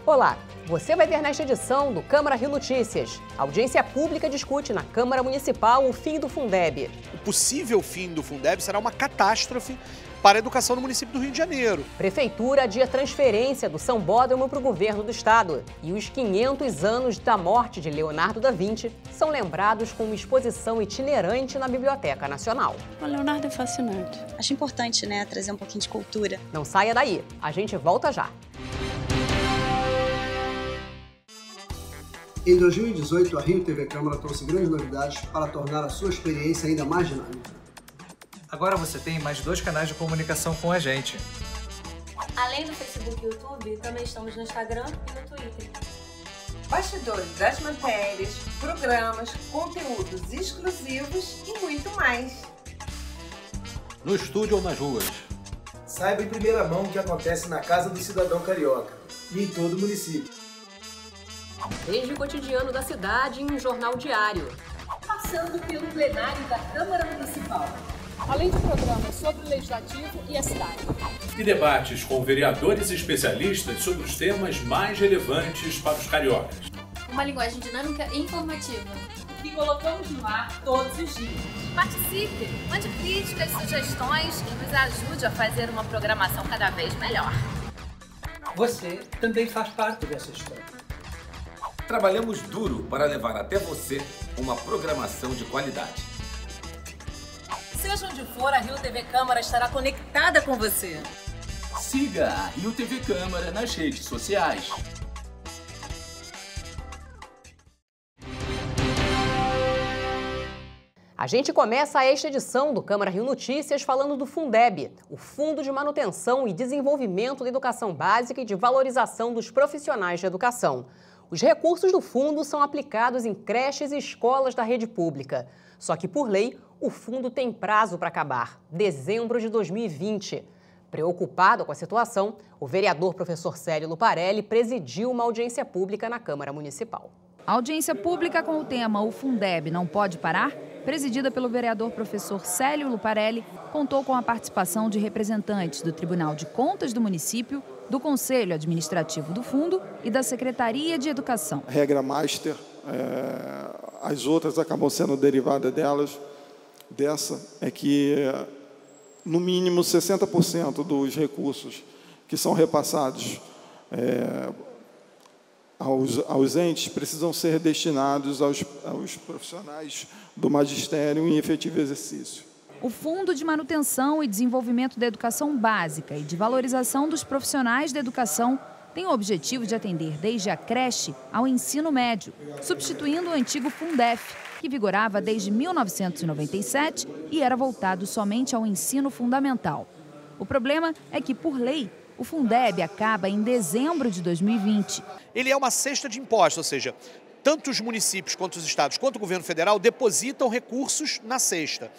Olá, você vai ver nesta edição do Câmara Rio Notícias. A audiência pública discute na Câmara Municipal o fim do Fundeb. O possível fim do Fundeb será uma catástrofe para a educação no município do Rio de Janeiro. Prefeitura adia transferência do Sambódromo para o governo do estado. E os 500 anos da morte de Leonardo da Vinci são lembrados com uma exposição itinerante na Biblioteca Nacional. O Leonardo é fascinante. Acho importante, né, trazer um pouquinho de cultura. Não saia daí, a gente volta já. Em 2018, a Rio TV Câmara trouxe grandes novidades para tornar a sua experiência ainda mais dinâmica. Agora você tem mais 2 canais de comunicação com a gente. Além do Facebook e YouTube, também estamos no Instagram e no Twitter. Bastidores das matérias, programas, conteúdos exclusivos e muito mais. No estúdio ou nas ruas. Saiba em primeira mão o que acontece na Casa do Cidadão Carioca e em todo o município. Desde o cotidiano da cidade em um jornal diário. Passando pelo plenário da Câmara Municipal. Além de programas sobre o Legislativo e a cidade. E debates com vereadores e especialistas sobre os temas mais relevantes para os cariocas. Uma linguagem dinâmica e informativa. Que colocamos no ar todos os dias. Participe, mande críticas, sugestões e nos ajude a fazer uma programação cada vez melhor. Você também faz parte dessa história. Trabalhamos duro para levar até você uma programação de qualidade. Seja onde for, a Rio TV Câmara estará conectada com você. Siga a Rio TV Câmara nas redes sociais. A gente começa esta edição do Câmara Rio Notícias falando do Fundeb, o Fundo de Manutenção e Desenvolvimento da Educação Básica e de Valorização dos Profissionais de Educação. Os recursos do fundo são aplicados em creches e escolas da rede pública. Só que, por lei, o fundo tem prazo para acabar, dezembro de 2020. Preocupado com a situação, o vereador professor Célio Luparelli presidiu uma audiência pública na Câmara Municipal. A audiência pública com o tema O Fundeb não pode parar, presidida pelo vereador professor Célio Luparelli, contou com a participação de representantes do Tribunal de Contas do município, do Conselho Administrativo do Fundo e da Secretaria de Educação. Regra master, as outras acabam sendo derivadas dessa, é que no mínimo 60% dos recursos que são repassados aos entes precisam ser destinados aos profissionais do magistério em efetivo exercício. O Fundo de Manutenção e Desenvolvimento da Educação Básica e de Valorização dos Profissionais da Educação tem o objetivo de atender desde a creche ao ensino médio, substituindo o antigo Fundef, que vigorava desde 1997 e era voltado somente ao ensino fundamental. O problema é que, por lei, o Fundeb acaba em dezembro de 2020. Ele é uma cesta de impostos, ou seja, tanto os municípios quanto os estados, quanto o governo federal depositam recursos na cesta.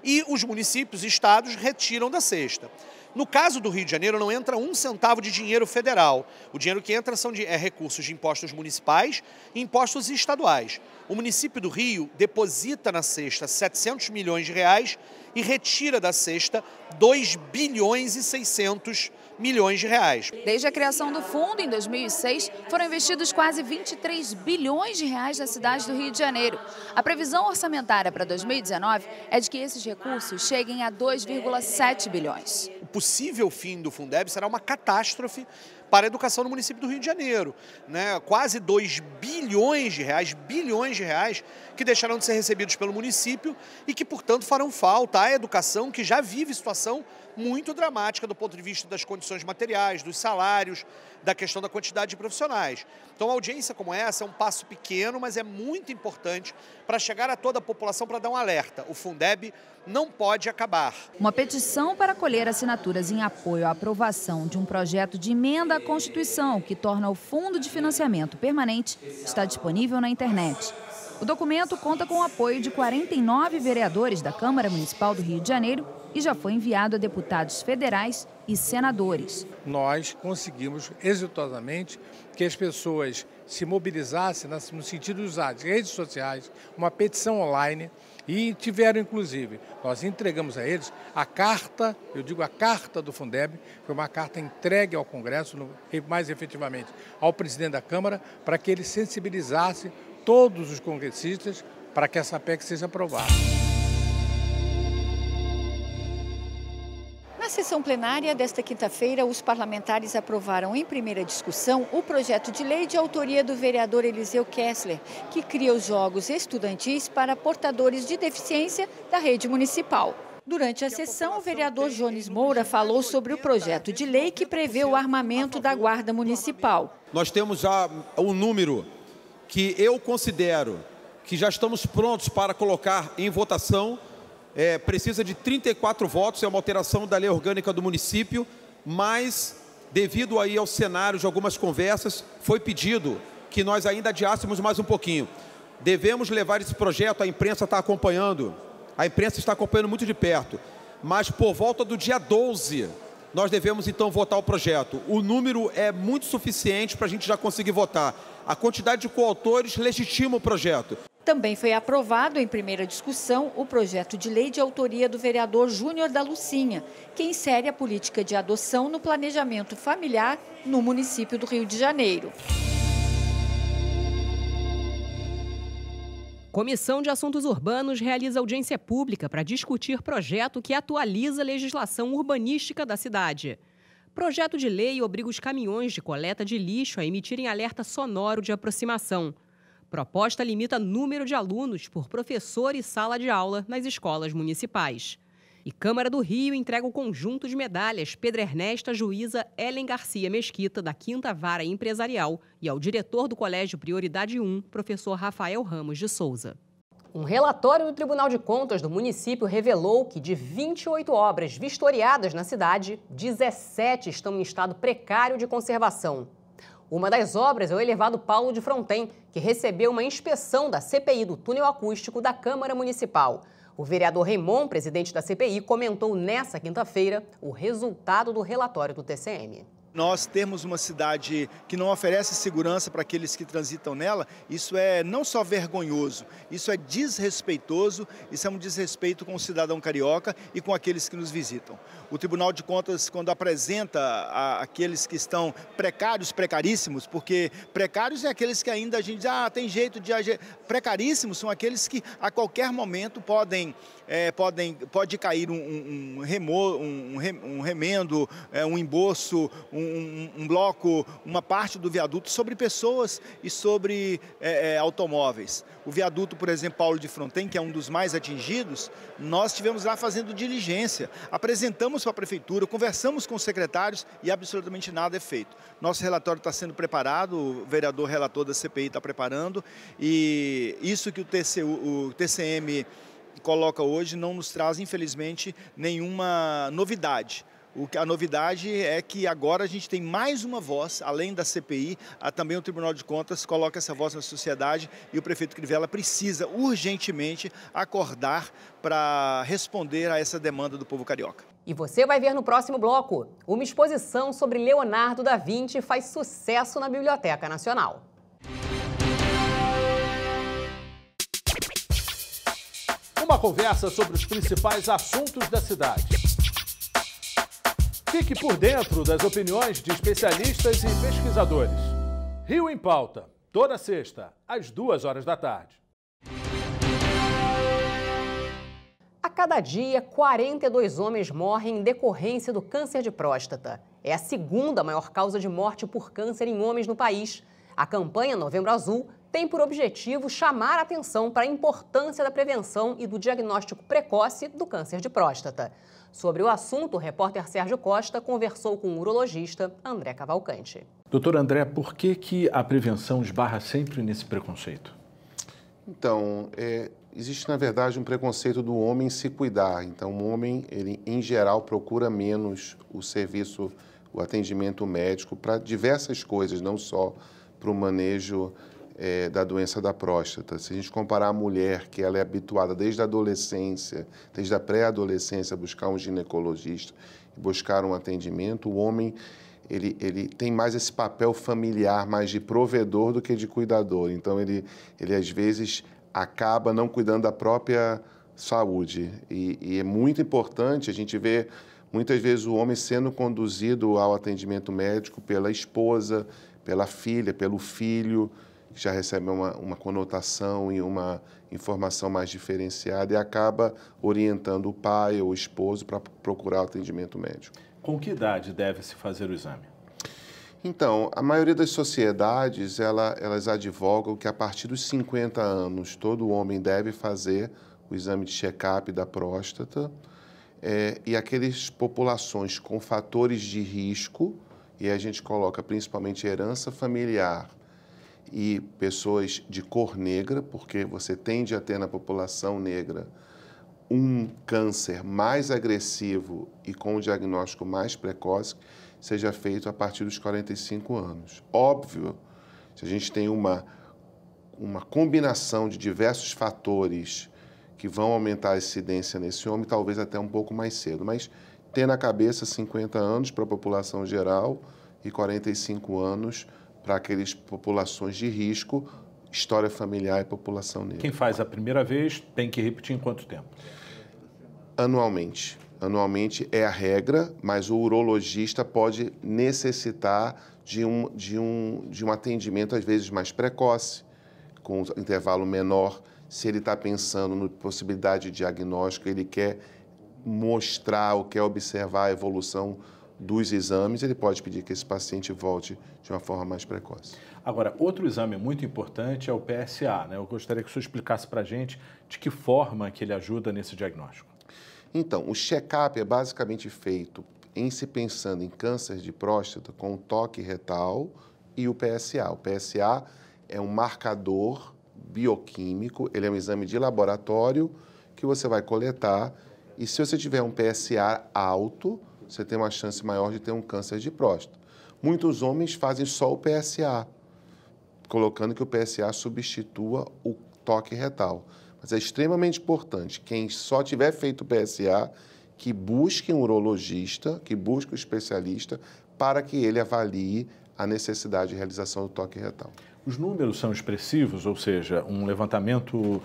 E os municípios e estados retiram da cesta. No caso do Rio de Janeiro, não entra um centavo de dinheiro federal. O dinheiro que entra são recursos de impostos municipais e impostos estaduais. O município do Rio deposita na cesta 700 milhões de reais e retira da cesta 2 bilhões e 600 milhões de reais. Desde a criação do fundo, em 2006, foram investidos quase 23 bilhões de reais na cidade do Rio de Janeiro. A previsão orçamentária para 2019 é de que esses recursos cheguem a 2,7 bilhões. O possível fim do Fundeb será uma catástrofe para a educação no município do Rio de Janeiro, né? Quase 2 bilhões de reais que deixarão de ser recebidos pelo município e que, portanto, farão falta à educação que já vive situação muito dramática do ponto de vista das condições materiais, dos salários, da questão da quantidade de profissionais. Então, uma audiência como essa é um passo pequeno, mas é muito importante para chegar a toda a população para dar um alerta. O Fundeb não pode acabar. Uma petição para colher assinaturas em apoio à aprovação de um projeto de emenda à Constituição que torna o Fundo de Financiamento Permanente está disponível na internet. O documento conta com o apoio de 49 vereadores da Câmara Municipal do Rio de Janeiro e já foi enviado a deputados federais e senadores. Nós conseguimos exitosamente que as pessoas se mobilizassem no sentido de usar as redes sociais, uma petição online, e tiveram, inclusive, nós entregamos a eles a carta, eu digo a carta do Fundeb, foi uma carta entregue ao Congresso, mais efetivamente ao presidente da Câmara, para que ele sensibilizasse todos os congressistas para que essa PEC seja aprovada. Na sessão plenária desta quinta-feira, os parlamentares aprovaram em primeira discussão o projeto de lei de autoria do vereador Eliseu Kessler, que cria os jogos estudantis para portadores de deficiência da rede municipal. Durante a sessão, o vereador Jones Moura falou sobre o projeto de lei que prevê o armamento da Guarda Municipal. Nós temos já um número que eu considero que já estamos prontos para colocar em votação. Precisa de 34 votos, é uma alteração da lei orgânica do município, mas devido aí ao cenário de algumas conversas, foi pedido que nós ainda adiássemos mais um pouquinho. Devemos levar esse projeto, a imprensa está acompanhando muito de perto, mas por volta do dia 12, nós devemos então votar o projeto. O número é muito suficiente para a gente já conseguir votar. A quantidade de coautores legitima o projeto. Também foi aprovado em primeira discussão o projeto de lei de autoria do vereador Júnior da Lucinha, que insere a política de adoção no planejamento familiar no município do Rio de Janeiro. Comissão de Assuntos Urbanos realiza audiência pública para discutir projeto que atualiza a legislação urbanística da cidade. Projeto de lei obriga os caminhões de coleta de lixo a emitirem alerta sonoro de aproximação. Proposta limita número de alunos por professor e sala de aula nas escolas municipais. E Câmara do Rio entrega o conjunto de medalhas Pedro Ernesto à juíza Ellen Garcia Mesquita, da 5ª Vara Empresarial, e ao diretor do Colégio Prioridade 1, professor Rafael Ramos de Souza. Um relatório do Tribunal de Contas do município revelou que, de 28 obras vistoriadas na cidade, 17 estão em estado precário de conservação. Uma das obras é o elevado Paulo de Fronten, que recebeu uma inspeção da CPI do túnel acústico da Câmara Municipal. O vereador Raymond, presidente da CPI, comentou nesta quinta-feira o resultado do relatório do TCM. Nós temos uma cidade que não oferece segurança para aqueles que transitam nela, isso é não só vergonhoso, isso é desrespeitoso, isso é um desrespeito com o cidadão carioca e com aqueles que nos visitam. O Tribunal de Contas, quando apresenta aqueles que estão precários, precaríssimos, porque precários é aqueles que ainda a gente diz, tem jeito de agir. Precaríssimos são aqueles que a qualquer momento pode cair um remendo, um emboço, um bloco, uma parte do viaduto sobre pessoas e sobre automóveis. O viaduto, por exemplo, Paulo de Fronten, que é um dos mais atingidos, nós estivemos lá fazendo diligência, apresentamos para a Prefeitura, conversamos com os secretários e absolutamente nada é feito. Nosso relatório está sendo preparado, o vereador relator da CPI está preparando, e isso que o TCM coloca hoje não nos traz, infelizmente, nenhuma novidade. A novidade é que agora a gente tem mais uma voz, além da CPI, também o Tribunal de Contas coloca essa voz na sociedade e o prefeito Crivella precisa urgentemente acordar para responder a essa demanda do povo carioca. E você vai ver no próximo bloco. Uma exposição sobre Leonardo da Vinci faz sucesso na Biblioteca Nacional. Uma conversa sobre os principais assuntos da cidade. Fique por dentro das opiniões de especialistas e pesquisadores. Rio em Pauta, toda sexta, às 14h. A cada dia, 42 homens morrem em decorrência do câncer de próstata. É a segunda maior causa de morte por câncer em homens no país. A campanha Novembro Azul tem por objetivo chamar a atenção para a importância da prevenção e do diagnóstico precoce do câncer de próstata. Sobre o assunto, o repórter Sérgio Costa conversou com o urologista André Cavalcante. Doutor André, por que a prevenção esbarra sempre nesse preconceito? Então, existe na verdade um preconceito do homem se cuidar. Então, o homem, ele em geral procura menos o serviço, o atendimento médico para diversas coisas, não só para o manejo da doença da próstata. Se a gente comparar a mulher, que ela é habituada desde a adolescência, desde a pré-adolescência, a buscar um ginecologista, buscar um atendimento, o homem ele tem mais esse papel familiar, mais de provedor do que de cuidador. Então, ele às vezes acaba não cuidando da própria saúde. E é muito importante a gente ver, muitas vezes, o homem sendo conduzido ao atendimento médico pela esposa, pela filha, pelo filho, que já recebe uma conotação e uma informação mais diferenciada e acaba orientando o pai ou o esposo para procurar o atendimento médico. Com que idade deve-se fazer o exame? Então, a maioria das sociedades, elas advogam que a partir dos 50 anos, todo homem deve fazer o exame de check-up da próstata, e aquelas populações com fatores de risco, e a gente coloca principalmente herança familiar e pessoas de cor negra, porque você tende a ter na população negra um câncer mais agressivo e com um diagnóstico mais precoce, seja feito a partir dos 45 anos. Óbvio, se a gente tem uma combinação de diversos fatores que vão aumentar a incidência nesse homem, talvez até um pouco mais cedo, mas ter na cabeça 50 anos para a população geral e 45 anos para aquelas populações de risco, história familiar e população negra. Quem faz a primeira vez tem que repetir em quanto tempo? Anualmente. Anualmente é a regra, mas o urologista pode necessitar de um atendimento, às vezes, mais precoce, com um intervalo menor. Se ele está pensando na possibilidade de diagnóstico, ele quer mostrar ou quer observar a evolução dos exames, ele pode pedir que esse paciente volte de uma forma mais precoce. Agora, outro exame muito importante é o PSA, né? Eu gostaria que o senhor explicasse para a gente de que forma que ele ajuda nesse diagnóstico. Então, o check-up é basicamente feito em se pensando em câncer de próstata com o toque retal e o PSA. O PSA é um marcador bioquímico, ele é um exame de laboratório que você vai coletar e se você tiver um PSA alto, você tem uma chance maior de ter um câncer de próstata. Muitos homens fazem só o PSA, colocando que o PSA substitua o toque retal. Mas é extremamente importante, quem só tiver feito o PSA, que busque um urologista, que busque um especialista, para que ele avalie a necessidade de realização do toque retal. Os números são expressivos, ou seja, um levantamento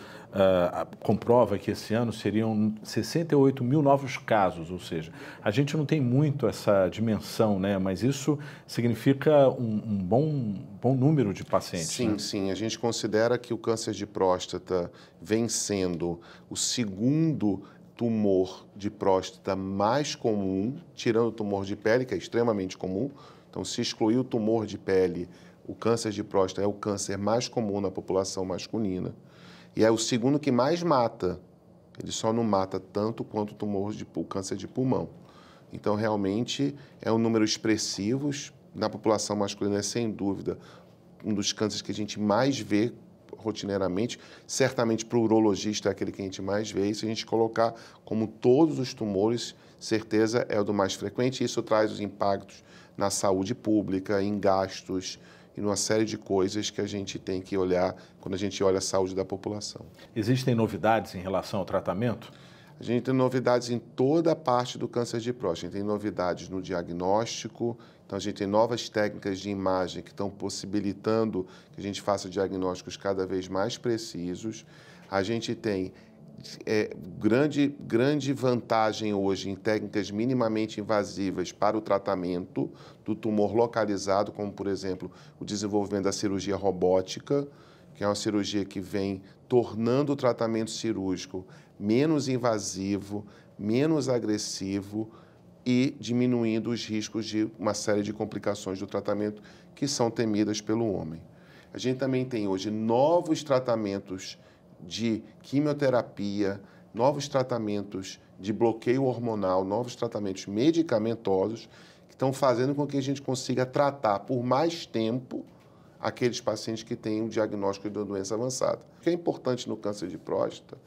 comprova que esse ano seriam 68 mil novos casos, ou seja, a gente não tem muito essa dimensão, né? Mas isso significa um bom número de pacientes. Sim, né? Sim. A gente considera que o câncer de próstata vem sendo o segundo tumor de próstata mais comum, tirando o tumor de pele, que é extremamente comum. Então, se excluir o tumor de pele, o câncer de próstata é o câncer mais comum na população masculina. E é o segundo que mais mata. Ele só não mata tanto quanto o câncer de pulmão. Então, realmente, é um número expressivo. Na população masculina, é, sem dúvida, um dos cânceres que a gente mais vê rotineiramente. Certamente, para o urologista, é aquele que a gente mais vê. E se a gente colocar como todos os tumores, certeza é o do mais frequente. Isso traz os impactos na saúde pública, em gastos e numa série de coisas que a gente tem que olhar quando a gente olha a saúde da população. Existem novidades em relação ao tratamento? A gente tem novidades em toda a parte do câncer de próstata. A gente tem novidades no diagnóstico, então a gente tem novas técnicas de imagem que estão possibilitando que a gente faça diagnósticos cada vez mais precisos. A gente tem grande vantagem hoje em técnicas minimamente invasivas para o tratamento do tumor localizado, como, por exemplo, o desenvolvimento da cirurgia robótica, que é uma cirurgia que vem tornando o tratamento cirúrgico menos invasivo, menos agressivo e diminuindo os riscos de uma série de complicações do tratamento que são temidas pelo homem. A gente também tem hoje novos tratamentos de quimioterapia, novos tratamentos de bloqueio hormonal, novos tratamentos medicamentosos que estão fazendo com que a gente consiga tratar por mais tempo aqueles pacientes que têm um diagnóstico de uma doença avançada. O que é importante no câncer de próstata,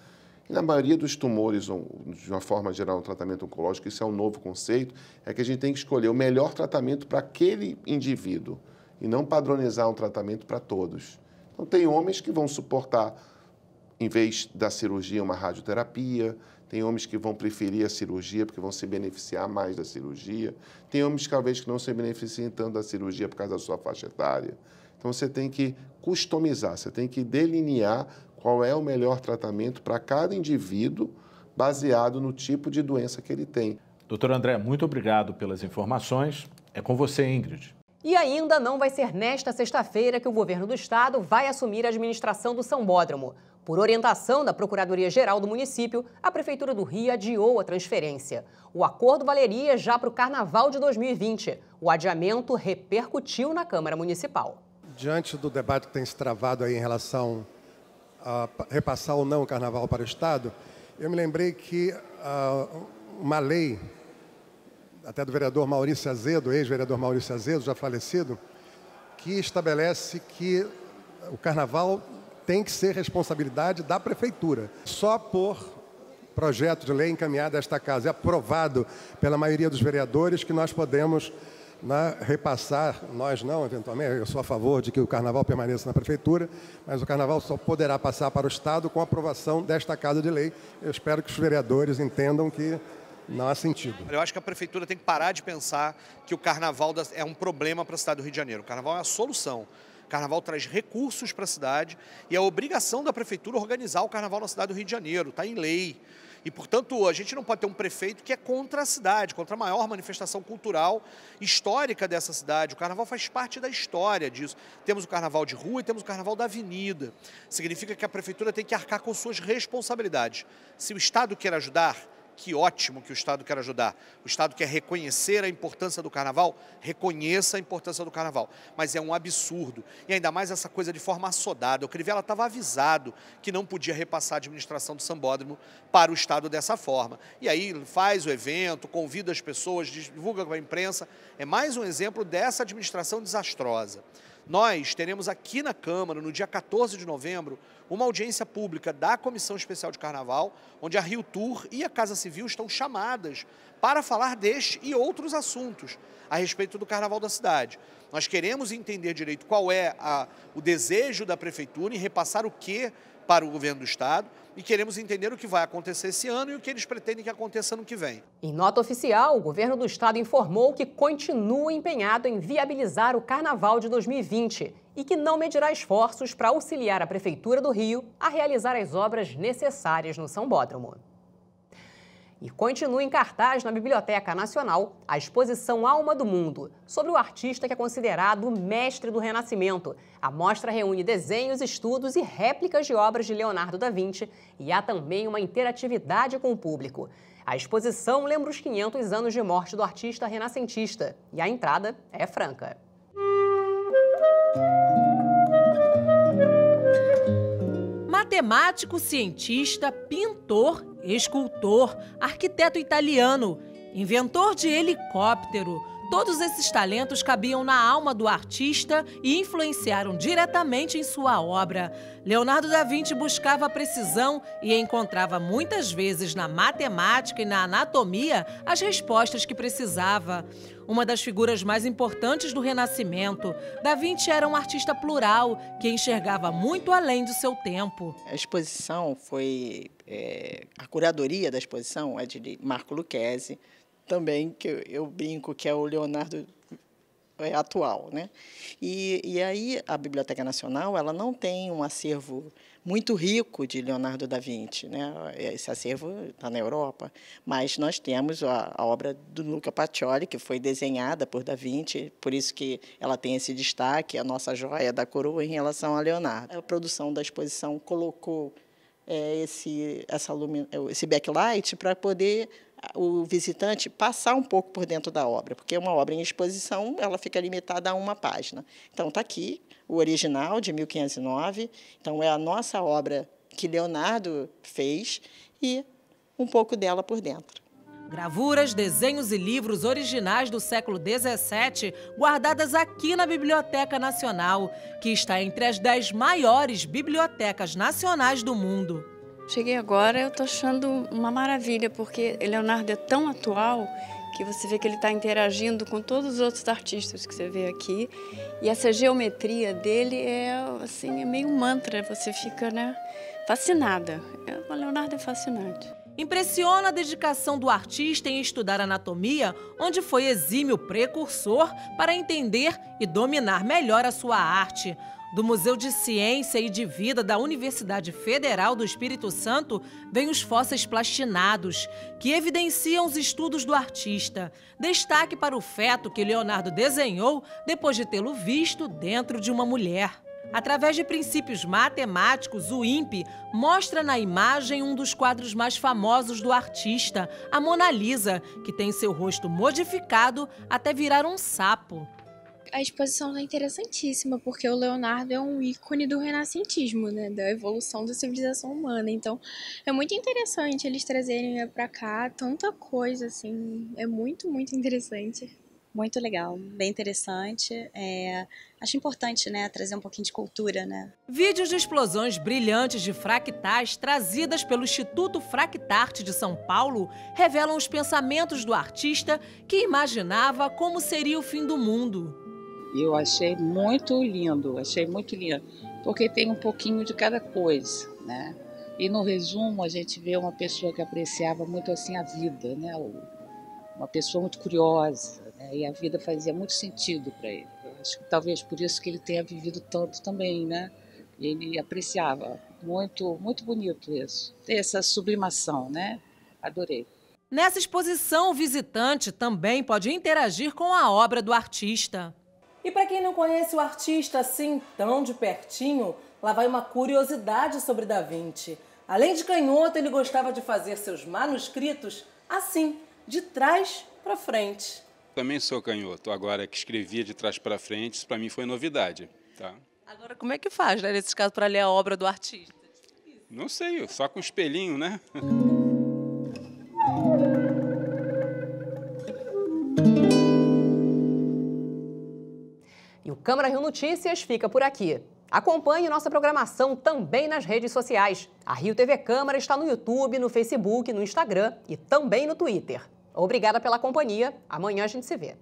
e na maioria dos tumores, de uma forma geral, no tratamento oncológico, isso é um novo conceito, é que a gente tem que escolher o melhor tratamento para aquele indivíduo e não padronizar um tratamento para todos. Então, tem homens que vão suportar, em vez da cirurgia, uma radioterapia. Tem homens que vão preferir a cirurgia porque vão se beneficiar mais da cirurgia. Tem homens, talvez, que não se beneficiem tanto da cirurgia por causa da sua faixa etária. Então, você tem que customizar, você tem que delinear qual é o melhor tratamento para cada indivíduo, baseado no tipo de doença que ele tem. Doutor André, muito obrigado pelas informações. É com você, Ingrid. E ainda não vai ser nesta sexta-feira que o governo do estado vai assumir a administração do Sambódromo. Por orientação da Procuradoria-Geral do município, a Prefeitura do Rio adiou a transferência. O acordo valeria já para o Carnaval de 2020. O adiamento repercutiu na Câmara Municipal. Diante do debate que tem se travado aí em relação a repassar ou não o Carnaval para o Estado, eu me lembrei que uma lei, até do vereador Maurício Azedo, ex-vereador Maurício Azedo, já falecido, que estabelece que o Carnaval tem que ser responsabilidade da Prefeitura. Só por projeto de lei encaminhado a esta casa e aprovado pela maioria dos vereadores que nós podemos repassar, nós não, eventualmente, eu sou a favor de que o Carnaval permaneça na Prefeitura, mas o Carnaval só poderá passar para o Estado com a aprovação desta Casa de Lei. Eu espero que os vereadores entendam que não há sentido. Eu acho que a Prefeitura tem que parar de pensar que o Carnaval é um problema para a cidade do Rio de Janeiro. O Carnaval é a solução. O Carnaval traz recursos para a cidade e é a obrigação da Prefeitura organizar o Carnaval na cidade do Rio de Janeiro, está em lei. E, portanto, a gente não pode ter um prefeito que é contra a cidade, contra a maior manifestação cultural histórica dessa cidade. O Carnaval faz parte da história disso. Temos o Carnaval de rua e temos o Carnaval da avenida. Significa que a Prefeitura tem que arcar com suas responsabilidades. Se o Estado quer ajudar, que ótimo que o Estado quer ajudar. O Estado quer reconhecer a importância do Carnaval, reconheça a importância do Carnaval. Mas é um absurdo. E ainda mais essa coisa de forma assodada. O Crivella estava avisado que não podia repassar a administração do Sambódromo para o Estado dessa forma. E aí faz o evento, convida as pessoas, divulga com a imprensa. É mais um exemplo dessa administração desastrosa. Nós teremos aqui na Câmara, no dia 14 de novembro, uma audiência pública da Comissão Especial de Carnaval, onde a Rio Tour e a Casa Civil estão chamadas para falar deste e outros assuntos a respeito do Carnaval da cidade. Nós queremos entender direito qual é o desejo da Prefeitura em repassar o que para o governo do Estado e queremos entender o que vai acontecer esse ano e o que eles pretendem que aconteça no que vem. Em nota oficial, o governo do Estado informou que continua empenhado em viabilizar o Carnaval de 2020 e que não medirá esforços para auxiliar a Prefeitura do Rio a realizar as obras necessárias no Sambódromo. E continua em cartaz na Biblioteca Nacional a exposição Alma do Mundo, sobre o artista que é considerado o mestre do Renascimento. A mostra reúne desenhos, estudos e réplicas de obras de Leonardo da Vinci e há também uma interatividade com o público. A exposição lembra os 500 anos de morte do artista renascentista e a entrada é franca. Matemático, cientista, pintor, escultor, arquiteto italiano, inventor de helicóptero. Todos esses talentos cabiam na alma do artista e influenciaram diretamente em sua obra. Leonardo da Vinci buscava a precisão e encontrava muitas vezes na matemática e na anatomia as respostas que precisava. Uma das figuras mais importantes do Renascimento, Da Vinci era um artista plural que enxergava muito além do seu tempo. A exposição foi... a curadoria da exposição é de Marco Lucchesi, também, que eu brinco que é o Leonardo atual, né? E aí a Biblioteca Nacional ela não tem um acervo muito rico de Leonardo da Vinci, né? Esse acervo está na Europa, mas nós temos a obra do Luca Pacioli, que foi desenhada por da Vinci, por isso que ela tem esse destaque, a nossa joia da coroa em relação a Leonardo. A produção da exposição colocou esse backlight para poder o visitante passar um pouco por dentro da obra, porque uma obra em exposição ela fica limitada a uma página. Então, está aqui o original, de 1509, então é a nossa obra que Leonardo fez e um pouco dela por dentro. Gravuras, desenhos e livros originais do século XVII guardadas aqui na Biblioteca Nacional, que está entre as 10 maiores bibliotecas nacionais do mundo. Cheguei agora, eu estou achando uma maravilha, porque Leonardo é tão atual que você vê que ele está interagindo com todos os outros artistas que você vê aqui. E essa geometria dele é, assim, é meio um mantra, você fica, né, fascinada. O Leonardo é fascinante. Impressiona a dedicação do artista em estudar anatomia, onde foi exímio precursor para entender e dominar melhor a sua arte. Do Museu de Ciência e de Vida da Universidade Federal do Espírito Santo, vêm os fósseis plastinados, que evidenciam os estudos do artista. Destaque para o feto que Leonardo desenhou depois de tê-lo visto dentro de uma mulher. Através de princípios matemáticos, o INPE mostra na imagem um dos quadros mais famosos do artista, a Mona Lisa, que tem seu rosto modificado até virar um sapo. A exposição é interessantíssima, porque o Leonardo é um ícone do renascentismo, né, da evolução da civilização humana. Então, é muito interessante eles trazerem para cá tanta coisa, assim, é muito, muito interessante. Muito legal, bem interessante. Acho importante, né, trazer um pouquinho de cultura, né? Vídeos de explosões brilhantes de fractais trazidas pelo Instituto Fractarte de São Paulo revelam os pensamentos do artista que imaginava como seria o fim do mundo. Eu achei muito lindo, porque tem um pouquinho de cada coisa, né? E no resumo a gente vê uma pessoa que apreciava muito assim a vida, né? Uma pessoa muito curiosa, né? E a vida fazia muito sentido para ele. Eu acho que talvez por isso que ele tenha vivido tanto também, né? Ele apreciava, muito, muito bonito isso, ter essa sublimação, né? Adorei. Nessa exposição, o visitante também pode interagir com a obra do artista. E para quem não conhece o artista assim tão de pertinho, lá vai uma curiosidade sobre Da Vinci. Além de canhoto, ele gostava de fazer seus manuscritos assim, de trás para frente. Também sou canhoto, agora que escrevia de trás para frente, isso para mim foi novidade. Tá? Agora, como é que faz, né, nesse caso, para ler a obra do artista? Não sei, só com espelhinho, né? E o Câmara Rio Notícias fica por aqui. Acompanhe nossa programação também nas redes sociais. A Rio TV Câmara está no YouTube, no Facebook, no Instagram e também no Twitter. Obrigada pela companhia. Amanhã a gente se vê.